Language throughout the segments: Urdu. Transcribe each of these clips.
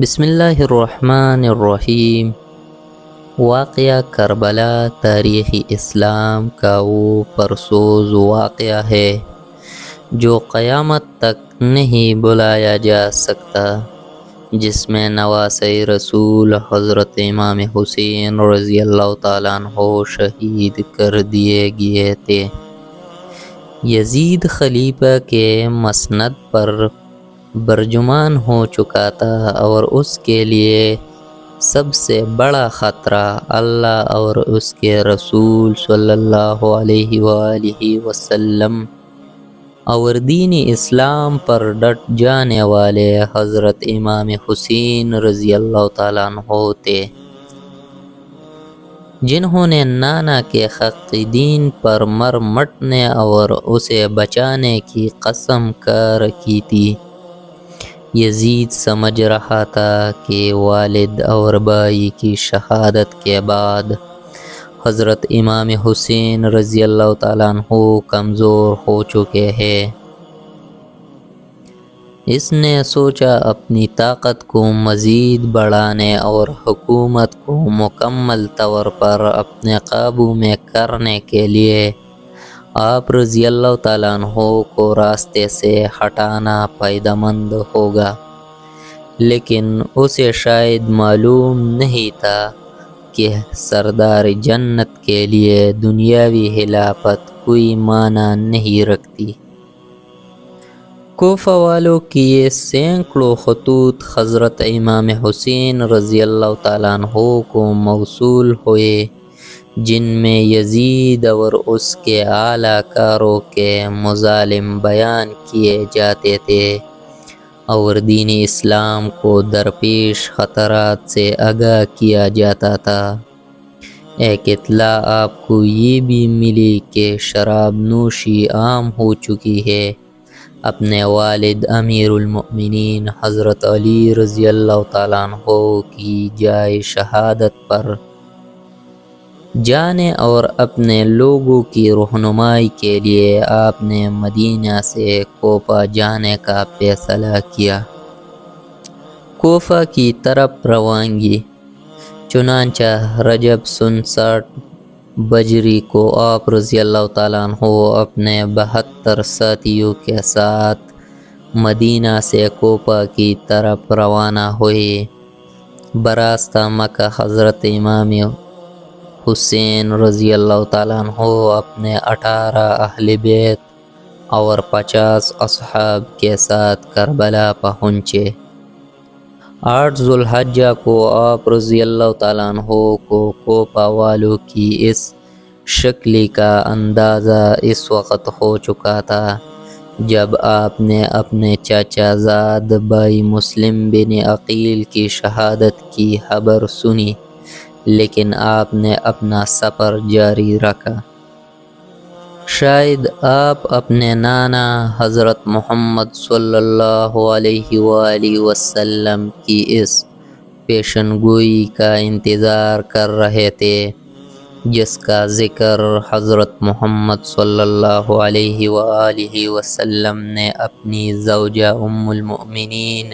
بسم اللہ الرحمن الرحیم۔ واقعہ کربلا تاریخ اسلام کا وہ پرسوز واقعہ ہے جو قیامت تک نہیں بلایا جا سکتا، جس میں نواسۂ رسول حضرت امام حسین رضی اللہ تعالیٰ عنہ شہید کر دیے گئے تھے۔ یزید خلیفہ کے مسند پر برجمان ہو چکا تھا اور اس کے لیے سب سے بڑا خطرہ اللہ اور اس کے رسول صلی اللہ علیہ وآلہ وسلم اور دین اسلام پر ڈٹ جانے والے حضرت امام حسین رضی اللہ تعالیٰ عنہ تھے، جنہوں نے نانا کے حق دین پر مر مٹنے اور اسے بچانے کی قسم کھا رکھی تھی۔ یزید سمجھ رہا تھا کہ والد اور بھائی کی شہادت کے بعد حضرت امام حسین رضی اللہ تعالیٰ عنہ کمزور ہو چکے ہیں۔ اس نے سوچا اپنی طاقت کو مزید بڑھانے اور حکومت کو مکمل طور پر اپنے قابو میں کرنے کے لیے آپ رضی اللہ تعالیٰ عنہ کو راستے سے ہٹانا فائدہ مند ہوگا، لیکن اسے شاید معلوم نہیں تھا کہ سردار جنت کے لیے دنیاوی خلافت کوئی معنی نہیں رکھتی۔ کوفہ والوں کی یہ سینکڑوں خطوط حضرت امام حسین رضی اللہ تعالیٰ عنہ کو موصول ہوئے، جن میں یزید اور اس کے اعلیٰ کاروں کے مظالم بیان کیے جاتے تھے اور دین اسلام کو درپیش خطرات سے آگاہ کیا جاتا تھا۔ ایک اطلاع آپ کو یہ بھی ملی کہ شراب نوشی عام ہو چکی ہے۔ اپنے والد امیر المؤمنین حضرت علی رضی اللہ تعالیٰ عنہ کی جائے شہادت پر جانے اور اپنے لوگوں کی رہنمائی کے لیے آپ نے مدینہ سے کوفہ جانے کا فیصلہ کیا۔ کوفہ کی طرف روانگی۔ چنانچہ رجب سن 60 بجری کو آپ رضی اللہ تعالیٰ عنہ اپنے 72 ساتھیوں کے ساتھ مدینہ سے کوفہ کی طرف روانہ ہوئے۔ براستہ مکہ حضرت امام حسین رضی اللہ تعالیٰ عنہ اپنے 18 اہل بیت اور 50 اصحاب کے ساتھ کربلا پہنچے۔ 8 ذو الحجہ کو آپ رضی اللہ تعالیٰ عنہ کو کوفہ والوں کی اس شکل کا اندازہ اس وقت ہو چکا تھا جب آپ نے اپنے چچا زاد بھائی مسلم بن عقیل کی شہادت کی خبر سنی، لیکن آپ نے اپنا سفر جاری رکھا۔ شاید آپ اپنے نانا حضرت محمد صلی اللہ علیہ وآلہ وسلم کی اس پیشن گوئی کا انتظار کر رہے تھے، جس کا ذکر حضرت محمد صلی اللہ علیہ وآلہ وسلم نے اپنی زوجہ ام المؤمنین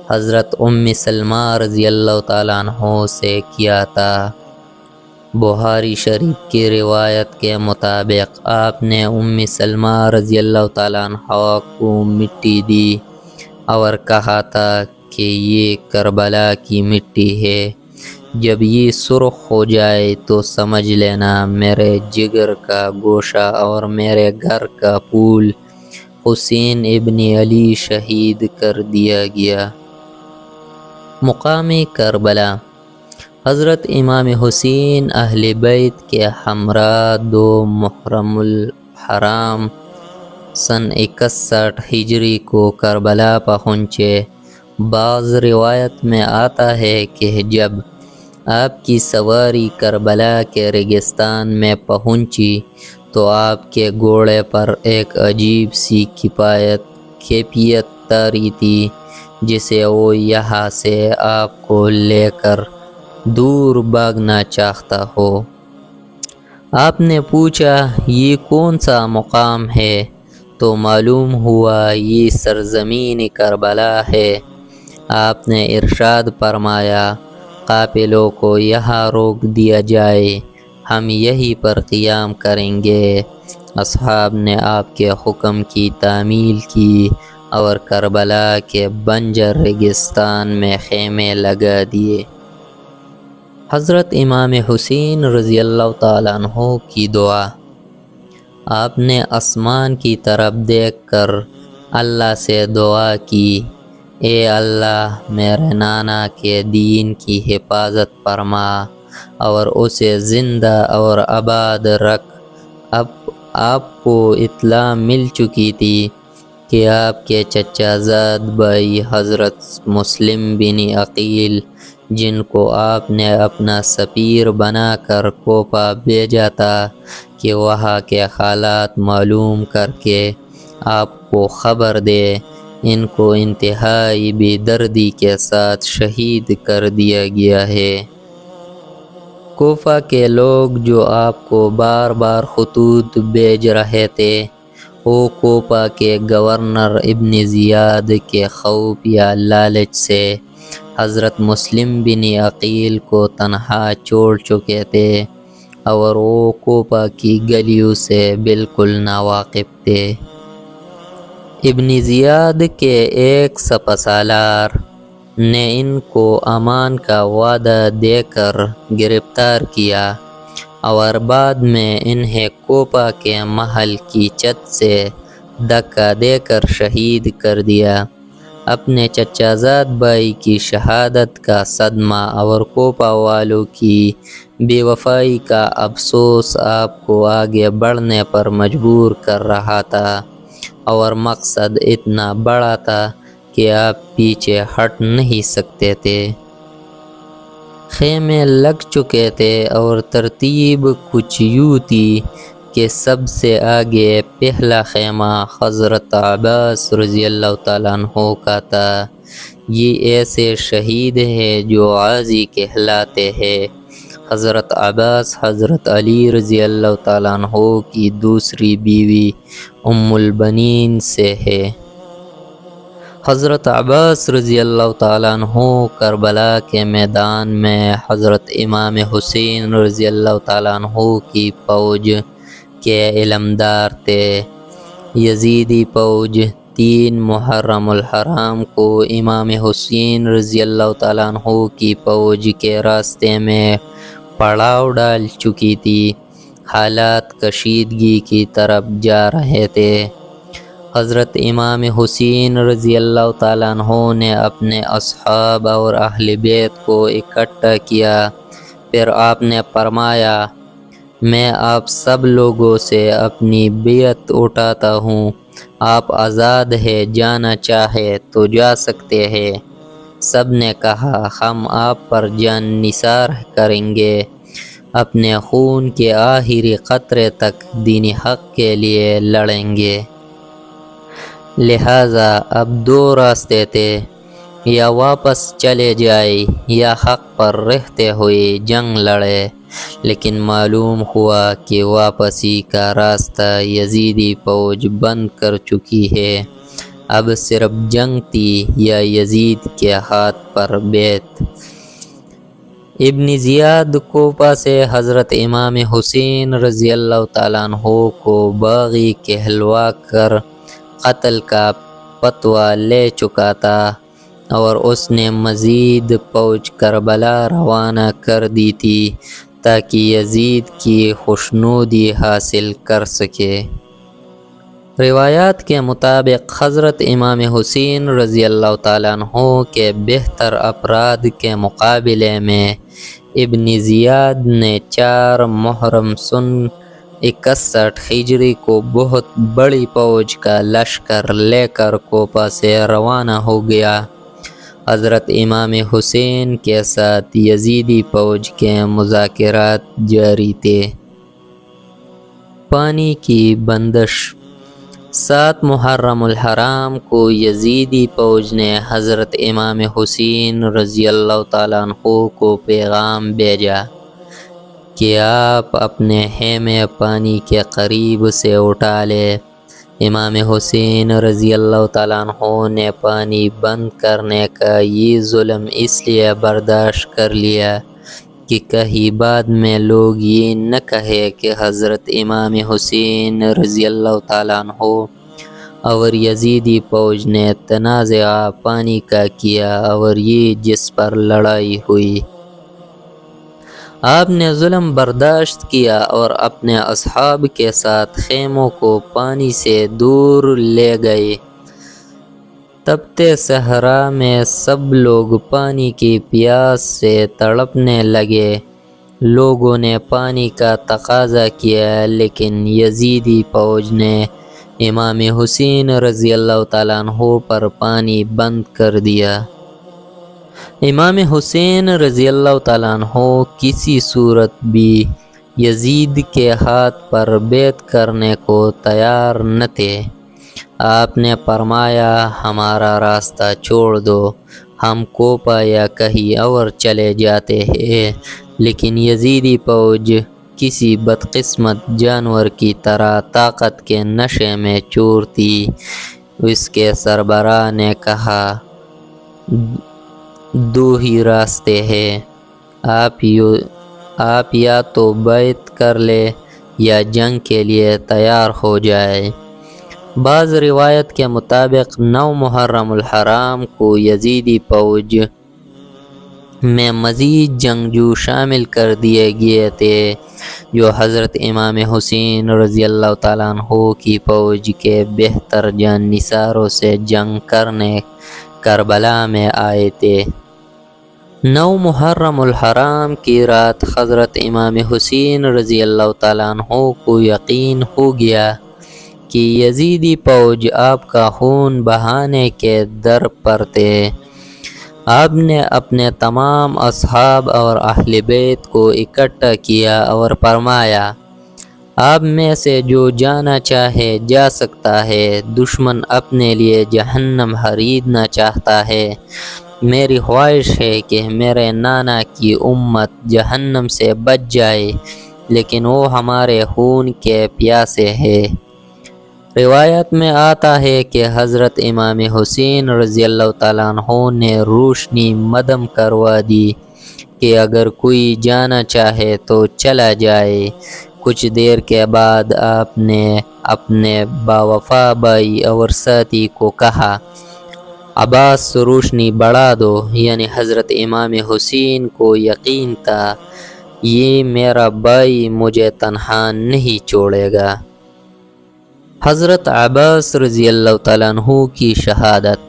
حضرت ام سلمہ رضی اللہ تعالیٰ عنہ سے کیا تھا۔ بخاری شریف کی روایت کے مطابق آپ نے ام سلمہ رضی اللہ تعالیٰ عنہ کو مٹی دی اور کہا تھا کہ یہ کربلا کی مٹی ہے، جب یہ سرخ ہو جائے تو سمجھ لینا میرے جگر کا گوشہ اور میرے گھر کا پھول حسین ابن علی شہید کر دیا گیا۔ مقام کربلا۔ حضرت امام حسین اہل بیت کے ہمراہ 2 محرم الحرام سن 61 ہجری کو کربلا پہنچے۔ بعض روایت میں آتا ہے کہ جب آپ کی سواری کربلا کے ریگستان میں پہنچی تو آپ کے گھوڑے پر ایک عجیب سی کیفیت طاری تھی، جسے وہ یہاں سے آپ کو لے کر دور بھاگنا چاہتا ہو۔ آپ نے پوچھا یہ کون سا مقام ہے؟ تو معلوم ہوا یہ سرزمین کربلا ہے۔ آپ نے ارشاد فرمایا قافلوں کو یہاں روک دیا جائے، ہم یہی پر قیام کریں گے۔ اصحاب نے آپ کے حکم کی تعمیل کی اور کربلا کے بنجر ریگستان میں خیمے لگا دیے۔ حضرت امام حسین رضی اللہ تعالیٰ عنہ کی دعا۔ آپ نے آسمان کی طرف دیکھ کر اللہ سے دعا کی، اے اللہ میرے نانا کے دین کی حفاظت فرما اور اسے زندہ اور آباد رکھ۔ اب آپ کو اطلاع مل چکی تھی کہ آپ کے چچا زاد بھائی حضرت مسلم بن عقیل، جن کو آپ نے اپنا سفیر بنا کر کوفہ بھیجا تھا کہ وہاں کے حالات معلوم کر کے آپ کو خبر دے، ان کو انتہائی بے دردی کے ساتھ شہید کر دیا گیا ہے۔ کوفہ کے لوگ جو آپ کو بار بار خطوط بھیج رہے تھے، وہ کوفہ کے گورنر ابن زیاد کے خوف یا لالچ سے حضرت مسلم بن عقیل کو تنہا چھوڑ چکے تھے اور وہ کوفہ کی گلیوں سے بالکل ناواقف تھے۔ ابن زیاد کے ایک سپہ سالار نے ان کو امان کا وعدہ دے کر گرفتار کیا اور بعد میں انہیں کوفہ کے محل کی چھت سے دھکا دے کر شہید کر دیا۔ اپنے چچا زاد بھائی کی شہادت کا صدمہ اور کوفہ والوں کی بے وفائی کا افسوس آپ کو آگے بڑھنے پر مجبور کر رہا تھا اور مقصد اتنا بڑا تھا کہ آپ پیچھے ہٹ نہیں سکتے تھے۔ خیمے لگ چکے تھے اور ترتیب کچھ یوں تھی کہ سب سے آگے پہلا خیمہ حضرت عباس رضی اللہ تعالیٰ عنہ کا تھا۔ یہ ایسے شہید ہیں جو غازی کہلاتے ہیں۔ حضرت عباس حضرت علی رضی اللہ تعالیٰ عنہ کی دوسری بیوی ام البنین سے ہے۔ حضرت عباس رضی اللہ تعالیٰ عنہ کربلا کے میدان میں حضرت امام حسین رضی اللہ تعالیٰ عنہ کی فوج کے علمدار تھے۔ یزیدی فوج 3 محرم الحرام کو امام حسین رضی اللہ تعالیٰ عنہ کی فوج کے راستے میں پڑاؤ ڈال چکی تھی۔ حالات کشیدگی کی طرف جا رہے تھے۔ حضرت امام حسین رضی اللہ تعالیٰ عنہ نے اپنے اصحاب اور اہل بیت کو اکٹھا کیا۔ پھر آپ نے فرمایا، میں آپ سب لوگوں سے اپنی بیعت اٹھاتا ہوں، آپ آزاد ہیں، جانا چاہے تو جا سکتے ہیں۔ سب نے کہا، ہم آپ پر جان نثار کریں گے، اپنے خون کے آخری قطرے تک دین حق کے لیے لڑیں گے۔ لہٰذا اب 2 راستے تھے، یا واپس چلے جائے یا حق پر رہتے ہوئے جنگ لڑے۔ لیکن معلوم ہوا کہ واپسی کا راستہ یزیدی فوج بند کر چکی ہے۔ اب صرف جنگ تھی یا یزید کے ہاتھ پر بیعت۔ ابن زیاد کوفہ سے حضرت امام حسین رضی اللہ تعالیٰ عنہ کو باغی کہلوا کر قتل کا فتویٰ لے چکا تھا اور اس نے مزید فوج کربلا روانہ کر دی تھی تاکہ یزید کی خوشنودی حاصل کر سکے۔ روایات کے مطابق حضرت امام حسین رضی اللہ تعالیٰ عنہ کے بہتر افراد کے مقابلے میں ابن زیاد نے 4 محرم سن 61 ہجری کو بہت بڑی فوج کا لشکر لے کر کوفہ سے روانہ ہو گیا۔ حضرت امام حسین کے ساتھ یزیدی فوج کے مذاکرات جاری تھے۔ پانی کی بندش۔ 7 محرم الحرام کو یزیدی فوج نے حضرت امام حسین رضی اللہ تعالیٰ عنہ کو پیغام بھیجا کہ آپ اپنے خیمے پانی کے قریب سے اٹھا لیں امام حسین رضی اللہ تعالیٰ عنہ نے پانی بند کرنے کا یہ ظلم اس لیے برداشت کر لیا کہ کہیں بعد میں لوگ یہ نہ کہے کہ حضرت امام حسین رضی اللہ تعالیٰ عنہ اور یزیدی فوج نے تنازع پانی کا کیا اور یہ جس پر لڑائی ہوئی۔ آپ نے ظلم برداشت کیا اور اپنے اصحاب کے ساتھ خیموں کو پانی سے دور لے گئے۔ تپتے صحرا میں سب لوگ پانی کی پیاس سے تڑپنے لگے۔ لوگوں نے پانی کا تقاضا کیا لیکن یزیدی فوج نے امام حسین رضی اللہ تعالیٰ عنہ پر پانی بند کر دیا۔ امام حسین رضی اللہ تعالیٰ عنہ کسی صورت بھی یزید کے ہاتھ پر بیعت کرنے کو تیار نہ تھے۔ آپ نے فرمایا ہمارا راستہ چھوڑ دو، ہم کوپا یا کہیں اور چلے جاتے ہیں، لیکن یزیدی فوج کسی بدقسمت جانور کی طرح طاقت کے نشے میں چور تھی۔ اس کے سربراہ نے کہا دو ہی راستے ہیں، آپ یا تو بیعت کر لے یا جنگ کے لیے تیار ہو جائے۔ بعض روایت کے مطابق 9 محرم الحرام کو یزیدی فوج میں مزید جنگجو شامل کر دیے گئے تھے جو حضرت امام حسین رضی اللہ تعالیٰ عنہ کی فوج کے بہتر جان نثاروں سے جنگ کرنے کربلا میں آئے تھے۔ 9 محرم الحرام کی رات حضرت امام حسین رضی اللہ تعالیٰ عنہ کو یقین ہو گیا کہ یزیدی فوج آپ کا خون بہانے کے در پر تھے۔ آپ نے اپنے تمام اصحاب اور اہل بیت کو اکٹھا کیا اور فرمایا آپ میں سے جو جانا چاہے جا سکتا ہے، دشمن اپنے لیے جہنم خریدنا چاہتا ہے۔ میری خواہش ہے کہ میرے نانا کی امت جہنم سے بچ جائے، لیکن وہ ہمارے خون کے پیاسے ہے۔ روایت میں آتا ہے کہ حضرت امام حسین رضی اللہ تعالیٰ عنہ نے روشنی مدم کروا دی کہ اگر کوئی جانا چاہے تو چلا جائے۔ کچھ دیر کے بعد آپ نے اپنے باوفا بھائی اور ساتھی کو کہا عباس روشنی بڑھا دو، یعنی حضرت امام حسین کو یقین تھا یہ میرا بھائی مجھے تنہا نہیں چھوڑے گا۔ حضرت عباس رضی اللہ تعالیٰ عنہ کی شہادت۔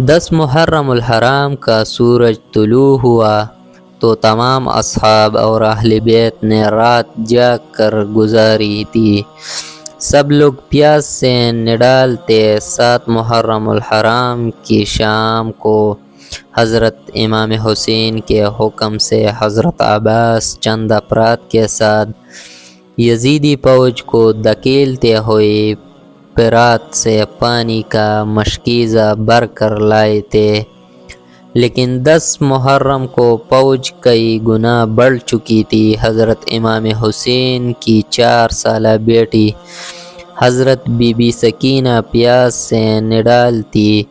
10 محرم الحرام کا سورج طلوع ہوا تو تمام اصحاب اور اہل بیت نے رات جاگ کر گزاری تھی۔ سب لوگ پیاس سے نڈال تھے۔ 7 محرم الحرام کی شام کو حضرت امام حسین کے حکم سے حضرت عباس چند افراد کے ساتھ یزیدی فوج کو دھکیلتے ہوئے فرات سے پانی کا مشکیزہ بھر کر لائے تھے، لیکن 10 محرم کو فوج کئی گنا بڑھ چکی تھی۔ حضرت امام حسین کی 4 سالہ بیٹی حضرت بی بی سکینہ پیاس سے نڈال تھی۔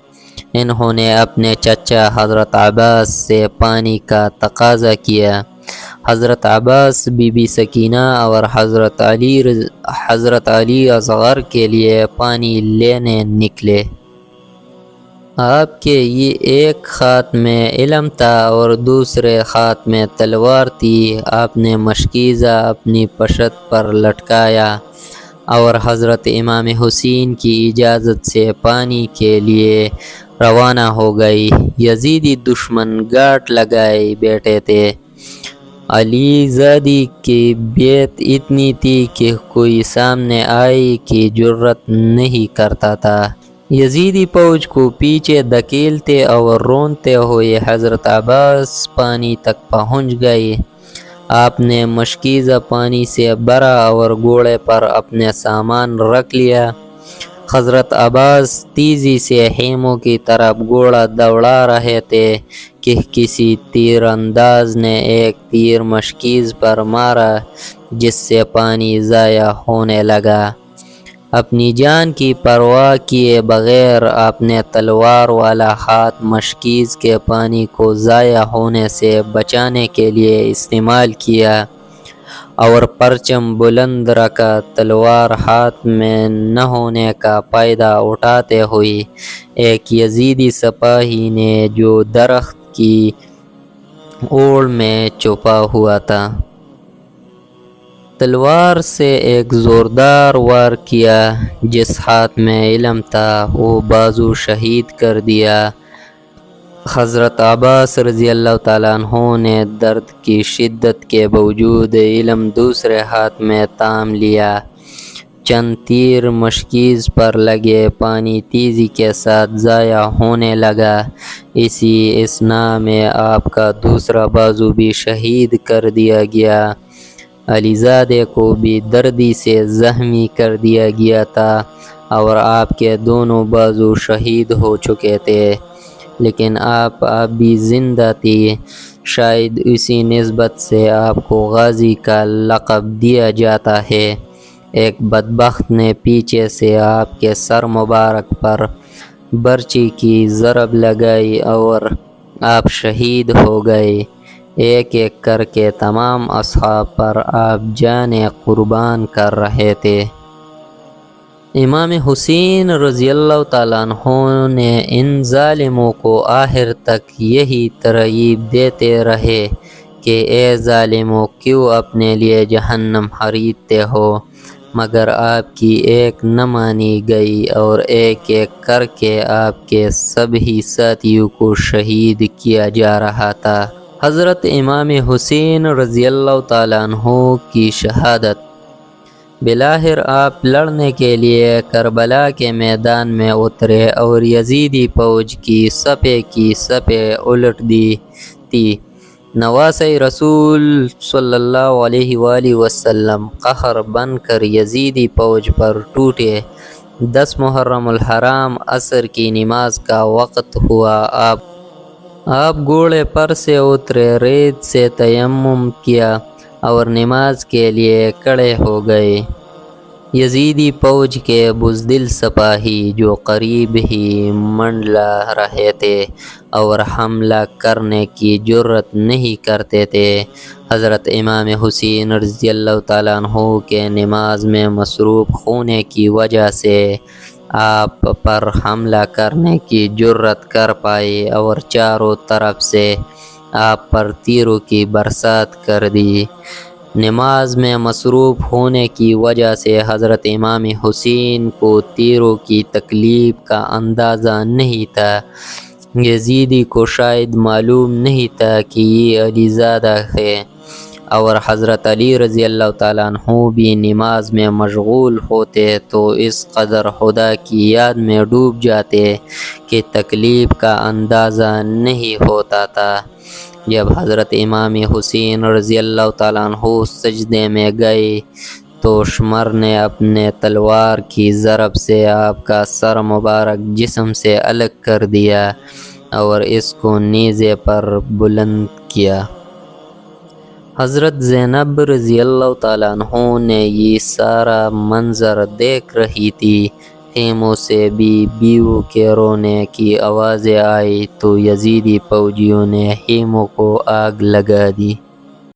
انہوں نے اپنے چچا حضرت عباس سے پانی کا تقاضا کیا۔ حضرت عباس بی بی سکینہ اور حضرت علی اصغر کے لیے پانی لینے نکلے۔ آپ کے یہ ایک ہاتھ میں علم تھا اور دوسرے ہاتھ میں تلوار تھی۔ آپ نے مشکیزہ اپنی پشت پر لٹکایا اور حضرت امام حسین کی اجازت سے پانی کے لیے روانہ ہو گئی۔ یزیدی دشمن گاٹ لگائے بیٹھے تھے۔ علی زادی کی بیعت اتنی تھی کہ کوئی سامنے آئی کی جرت نہیں کرتا تھا۔ یزیدی فوج کو پیچھے دھکیلتے اور رونتے ہوئے حضرت عباس پانی تک پہنچ گئے۔ آپ نے مشکیزہ پانی سے بھرا اور گھوڑے پر اپنے سامان رکھ لیا۔ حضرت عباس تیزی سے خیموں کی طرف گھوڑا دوڑا رہے تھے کہ کسی تیر انداز نے ایک تیر مشکیز پر مارا جس سے پانی ضائع ہونے لگا۔ اپنی جان کی پرواہ کیے بغیر آپ نے تلوار والا ہاتھ مشکیز کے پانی کو ضائع ہونے سے بچانے کے لیے استعمال کیا اور پرچم بلند رکھا۔ تلوار ہاتھ میں نہ ہونے کا فائدہ اٹھاتے ہوئے ایک یزیدی سپاہی نے جو درخت کی اوڑ میں چھپا ہوا تھا، تلوار سے ایک زوردار وار کیا۔ جس ہاتھ میں علم تھا وہ بازو شہید کر دیا۔ حضرت عباس رضی اللہ تعالیٰ عنہ نے درد کی شدت کے باوجود علم دوسرے ہاتھ میں تھام لیا۔ چند تیر مشکیز پر لگے، پانی تیزی کے ساتھ ضائع ہونے لگا۔ اسی اثناء میں آپ کا دوسرا بازو بھی شہید کر دیا گیا۔ علی زادے کو بھی دردی سے زخمی کر دیا گیا تھا اور آپ کے دونوں بازو شہید ہو چکے تھے، لیکن آپ اب بھی زندہ تھی۔ شاید اسی نسبت سے آپ کو غازی کا لقب دیا جاتا ہے۔ ایک بدبخت نے پیچھے سے آپ کے سر مبارک پر برچی کی ضرب لگائی اور آپ شہید ہو گئے۔ ایک ایک کر کے تمام اصحاب پر آپ جانیں قربان کر رہے تھے۔ امام حسین رضی اللہ تعالیٰ عنہ نے ان ظالموں کو آخر تک یہی ترغیب دیتے رہے کہ اے ظالموں، کیوں اپنے لیے جہنم خریدتے ہو؟ مگر آپ کی ایک نہ مانی گئی اور ایک ایک کر کے آپ کے سبھی ساتھیوں کو شہید کیا جا رہا تھا۔ حضرت امام حسین رضی اللہ تعالیٰ عنہ کی شہادت۔ بالآخر آپ لڑنے کے لیے کربلا کے میدان میں اترے اور یزیدی فوج کی صفیں الٹ دی تھی۔ نواسۂ رسول صلی اللہ علیہ وآلہ وسلم قہر بن کر یزیدی فوج پر ٹوٹے۔ 10 محرم الحرام عصر کی نماز کا وقت ہوا۔ آپ گھوڑے پر سے اترے، ریت سے تیمم کیا اور نماز کے لیے کھڑے ہو گئے۔ یزیدی فوج کے بزدل سپاہی جو قریب ہی منڈلا رہے تھے اور حملہ کرنے کی جرأت نہیں کرتے تھے، حضرت امام حسین رضی اللہ تعالیٰ عنہ کے نماز میں مصروف ہونے کی وجہ سے آپ پر حملہ کرنے کی جرأت کر پائے اور چاروں طرف سے آپ پر تیروں کی برسات کر دی۔ نماز میں مصروف ہونے کی وجہ سے حضرت امام حسین کو تیروں کی تکلیف کا اندازہ نہیں تھا۔ یزیدی کو شاید معلوم نہیں تھا کہ یہ علی زادہ ہے، اور حضرت علی رضی اللہ تعالیٰ عنہ بھی نماز میں مشغول ہوتے تو اس قدر خدا کی یاد میں ڈوب جاتے کہ تکلیف کا اندازہ نہیں ہوتا تھا۔ جب حضرت امام حسین رضی اللہ تعالیٰ عنہ سجدے میں گئے تو شمر نے اپنے تلوار کی ضرب سے آپ کا سر مبارک جسم سے الگ کر دیا اور اس کو نیزے پر بلند کیا۔ حضرت زینب رضی اللہ تعالیٰ عنہ نے یہ سارا منظر دیکھ رہی تھی۔ خیموں سے بھی بیوی کے رونے کی آوازیں آئی تو یزیدی فوجیوں نے خیموں کو آگ لگا دی۔